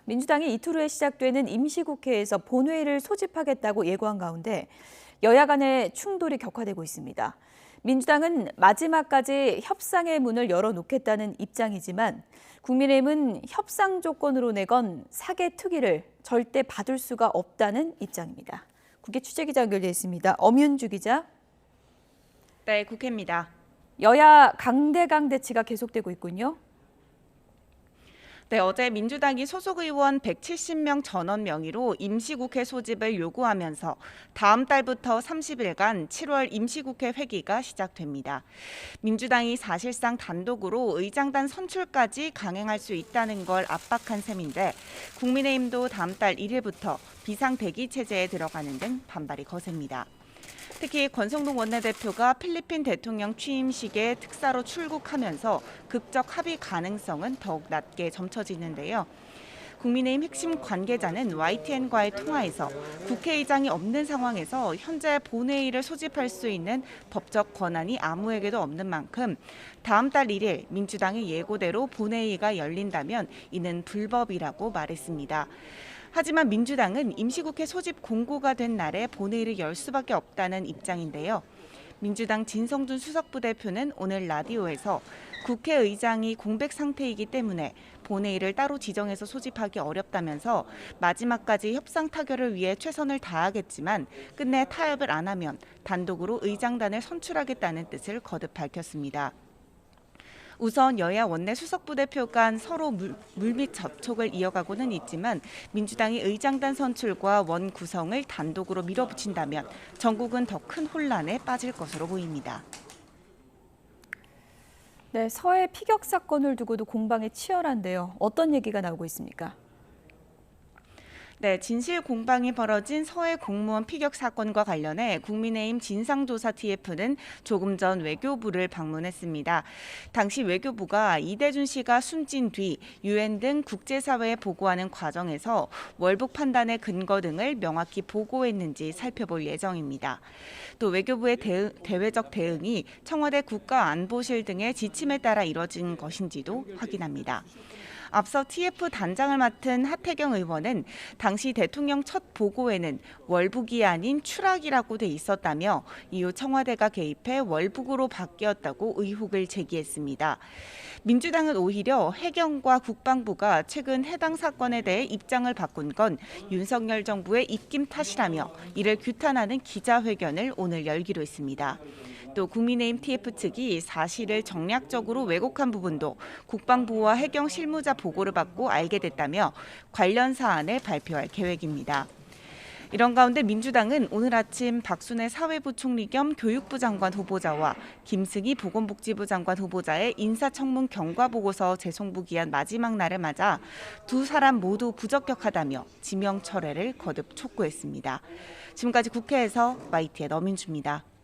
민주당이 이틀 후에 시작되는 임시국회에서 본회의를 소집하겠다고 예고한 가운데 여야 간의 충돌이 격화되고 있습니다. 민주당은 마지막까지 협상의 문을 열어놓겠다는 입장이지만 국민의힘은 협상 조건으로 내건 사개특위를 절대 받을 수가 없다는 입장입니다. 국회 취재기자 연결돼 있습니다. 엄윤주 기자. 네, 국회입니다. 여야 강대강 대치가 계속되고 있군요. 네, 어제 민주당이 소속 의원 170명 전원 명의로 임시국회 소집을 요구하면서 다음 달부터 30일간 7월 임시국회 회기가 시작됩니다. 민주당이 사실상 단독으로 의장단 선출까지 강행할 수 있다는 걸 압박한 셈인데 국민의힘도 다음 달 1일부터 비상대기 체제에 들어가는 등 반발이 거셉니다. 특히 권성동 원내대표가 필리핀 대통령 취임식에 특사로 출국하면서 극적 합의 가능성은 더욱 낮게 점쳐지는데요. 국민의힘 핵심 관계자는 YTN과의 통화에서 국회의장이 없는 상황에서 현재 본회의를 소집할 수 있는 법적 권한이 아무에게도 없는 만큼 다음 달 1일 민주당의 예고대로 본회의가 열린다면 이는 불법이라고 말했습니다. 하지만 민주당은 임시국회 소집 공고가 된 날에 본회의를 열 수밖에 없다는 입장인데요. 민주당 진성준 수석부대표는 오늘 라디오에서 국회의장이 공백 상태이기 때문에 본회의를 따로 지정해서 소집하기 어렵다면서 마지막까지 협상 타결을 위해 최선을 다하겠지만 끝내 타협을 안 하면 단독으로 의장단을 선출하겠다는 뜻을 거듭 밝혔습니다. 우선 여야 원내 수석부대표 간 서로 물밑 접촉을 이어가고는 있지만 민주당이 의장단 선출과 원 구성을 단독으로 밀어붙인다면 전국은 더 큰 혼란에 빠질 것으로 보입니다. 네, 서해 피격 사건을 두고도 공방이 치열한데요. 어떤 얘기가 나오고 있습니까? 네, 진실 공방이 벌어진 서해 공무원 피격 사건과 관련해 국민의힘 진상조사 TF는 조금 전 외교부를 방문했습니다. 당시 외교부가 이대준 씨가 숨진 뒤 유엔 등 국제사회에 보고하는 과정에서 월북 판단의 근거 등을 명확히 보고했는지 살펴볼 예정입니다. 또 외교부의 대외적 대응이 청와대 국가안보실 등의 지침에 따라 이뤄진 것인지도 확인합니다. 앞서 TF 단장을 맡은 하태경 의원은 당시 대통령 첫 보고에는 월북이 아닌 추락이라고 돼 있었다며 이후 청와대가 개입해 월북으로 바뀌었다고 의혹을 제기했습니다. 민주당은 오히려 해경과 국방부가 최근 해당 사건에 대해 입장을 바꾼 건 윤석열 정부의 입김 탓이라며 이를 규탄하는 기자회견을 오늘 열기로 했습니다. 또 국민의힘 TF 측이 사실을 정략적으로 왜곡한 부분도 국방부와 해경 실무자 보고를 받고 알게 됐다며 관련 사안을 발표할 계획입니다. 이런 가운데 민주당은 오늘 아침 박순애 사회부총리 겸 교육부 장관 후보자와 김승희 보건복지부 장관 후보자의 인사청문 경과보고서 재송부 기한 마지막 날을 맞아 두 사람 모두 부적격하다며 지명 철회를 거듭 촉구했습니다. 지금까지 국회에서 YTN 엄윤주입니다.